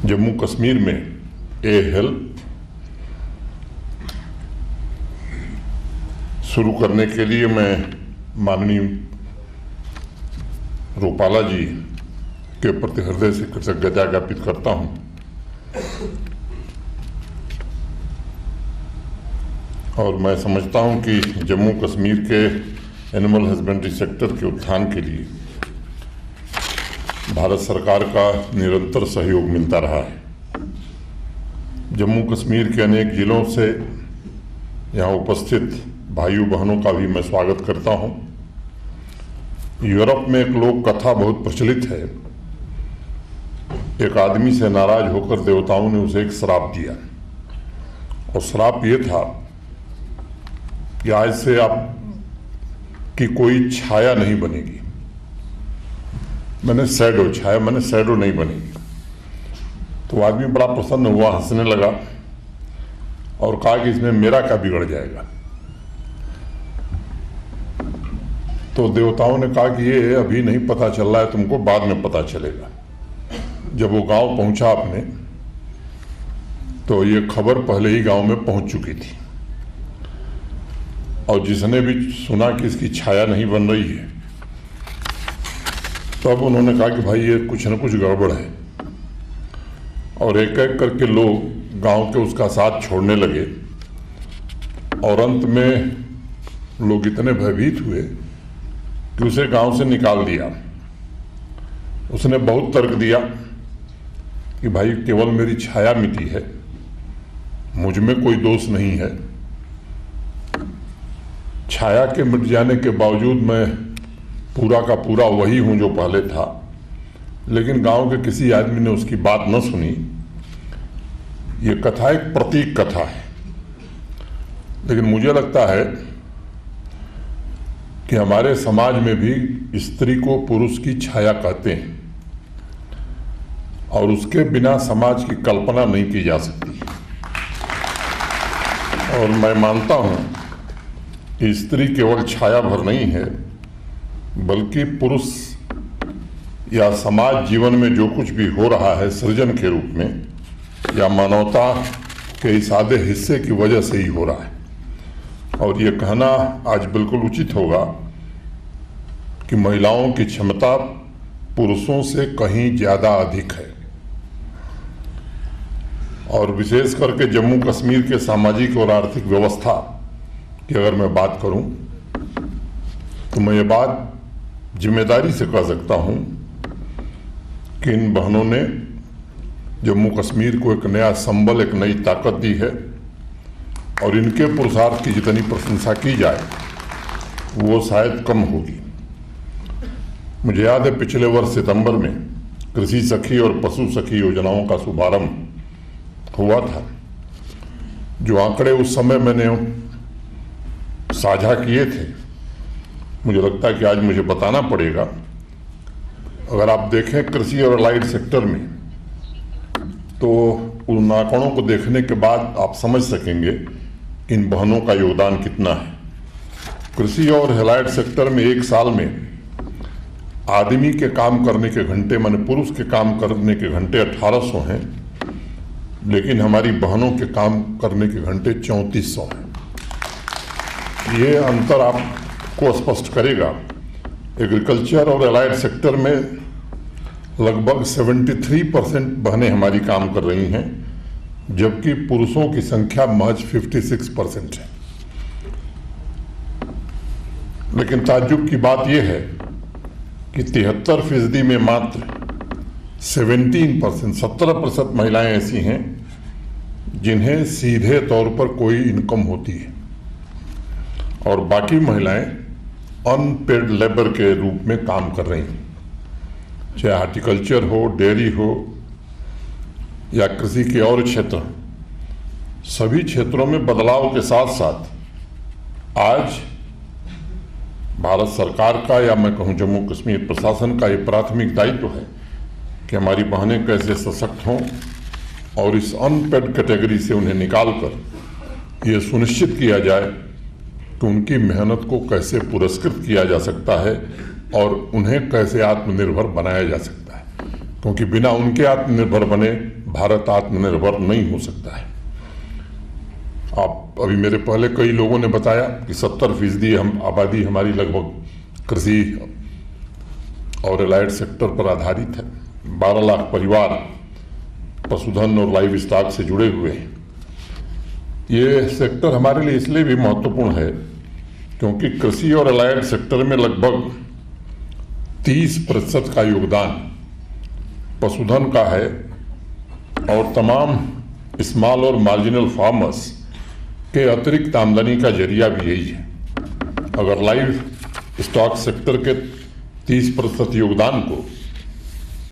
जम्मू कश्मीर में ए हेल्प शुरू करने के लिए मैं माननीय रूपाला जी के प्रति हृदय से कृतज्ञता ज्ञापित करता हूं और मैं समझता हूं कि जम्मू कश्मीर के एनिमल हस्बेंड्री सेक्टर के उत्थान के लिए भारत सरकार का निरंतर सहयोग मिलता रहा है। जम्मू कश्मीर के अनेक जिलों से यहाँ उपस्थित भाइयों बहनों का भी मैं स्वागत करता हूँ। यूरोप में एक लोक कथा बहुत प्रचलित है। एक आदमी से नाराज होकर देवताओं ने उसे एक श्राप दिया और श्राप ये था कि आज से आपकी कोई छाया नहीं बनेगी। मैंने शैडो नहीं बनेगी। तो आदमी बड़ा प्रसन्न हुआ, हंसने लगा और कहा कि इसमें मेरा क्या बिगड़ जाएगा। तो देवताओं ने कहा कि ये अभी नहीं पता चल रहा है, तुमको बाद में पता चलेगा। जब वो गांव पहुंचा आपने तो ये खबर पहले ही गांव में पहुंच चुकी थी और जिसने भी सुना कि इसकी छाया नहीं बन रही है, तब उन्होंने कहा कि भाई ये कुछ न कुछ गड़बड़ है और एक एक करके लोग गांव के उसका साथ छोड़ने लगे और अंत में लोग इतने भयभीत हुए कि उसे गांव से निकाल दिया। उसने बहुत तर्क दिया कि भाई केवल मेरी छाया मिटी है, मुझ में कोई दोष नहीं है। छाया के मिट जाने के बावजूद मैं पूरा का पूरा वही हूं जो पहले था। लेकिन गांव के किसी आदमी ने उसकी बात न सुनी। ये कथा एक प्रतीक कथा है, लेकिन मुझे लगता है कि हमारे समाज में भी स्त्री को पुरुष की छाया कहते हैं और उसके बिना समाज की कल्पना नहीं की जा सकती। और मैं मानता हूं कि स्त्री केवल छाया भर नहीं है, बल्कि पुरुष या समाज जीवन में जो कुछ भी हो रहा है सृजन के रूप में या मानवता के इस आधे हिस्से की वजह से ही हो रहा है। और ये कहना आज बिल्कुल उचित होगा कि महिलाओं की क्षमता पुरुषों से कहीं ज़्यादा अधिक है। और विशेष करके जम्मू कश्मीर के सामाजिक और आर्थिक व्यवस्था की अगर मैं बात करूं तो मैं ये बात जिम्मेदारी से कह सकता हूं कि इन बहनों ने जम्मू कश्मीर को एक नया संबल, एक नई ताकत दी है और इनके पुरुषार्थ की जितनी प्रशंसा की जाए वो शायद कम होगी। मुझे याद है पिछले वर्ष सितंबर में कृषि सखी और पशु सखी योजनाओं का शुभारंभ हुआ था। जो आंकड़े उस समय मैंने साझा किए थे, मुझे लगता है कि आज मुझे बताना पड़ेगा। अगर आप देखें कृषि और अलाइड सेक्टर में तो उन आंकड़ों को देखने के बाद आप समझ सकेंगे कि इन बहनों का योगदान कितना है। कृषि और अलाइड सेक्टर में एक साल में आदमी के काम करने के घंटे, माने पुरुष के काम करने के घंटे 1800 हैं, लेकिन हमारी बहनों के काम करने के घंटे 3400 हैं। ये अंतर आपको स्पष्ट करेगा। एग्रीकल्चर और अलाइड सेक्टर में लगभग 73% बहनें हमारी काम कर रही हैं, जबकि पुरुषों की संख्या महज 56% है। लेकिन ताज्जुब की बात यह है कि 73% में मात्र 17% महिलाएं ऐसी हैं जिन्हें सीधे तौर पर कोई इनकम होती है और बाकी महिलाएं अनपेड लेबर के रूप में काम कर रही हैं। चाहे हार्टिकल्चर हो, डेयरी हो या कृषि के और क्षेत्र, सभी क्षेत्रों में बदलाव के साथ साथ आज भारत सरकार का या मैं कहूँ जम्मू कश्मीर प्रशासन का ये प्राथमिक दायित्व है कि हमारी बहनें कैसे सशक्त हों और इस अनपेड कैटेगरी से उन्हें निकालकर ये सुनिश्चित किया जाए कि उनकी मेहनत को कैसे पुरस्कृत किया जा सकता है और उन्हें कैसे आत्मनिर्भर बनाया जा सकता है, क्योंकि बिना उनके आत्मनिर्भर बने भारत आत्मनिर्भर नहीं हो सकता है। आप अभी मेरे पहले कई लोगों ने बताया कि 70% हम आबादी हमारी लगभग कृषि और एलाइड सेक्टर पर आधारित है। 12 लाख परिवार पशुधन और लाइव स्टॉक से जुड़े हुए हैं। ये सेक्टर हमारे लिए इसलिए भी महत्वपूर्ण है क्योंकि कृषि और एलाइड सेक्टर में लगभग 30% का योगदान पशुधन का है और तमाम स्मॉल और मार्जिनल फार्मर्स के अतिरिक्त आमदनी का जरिया भी यही है। अगर लाइव स्टॉक सेक्टर के 30% योगदान को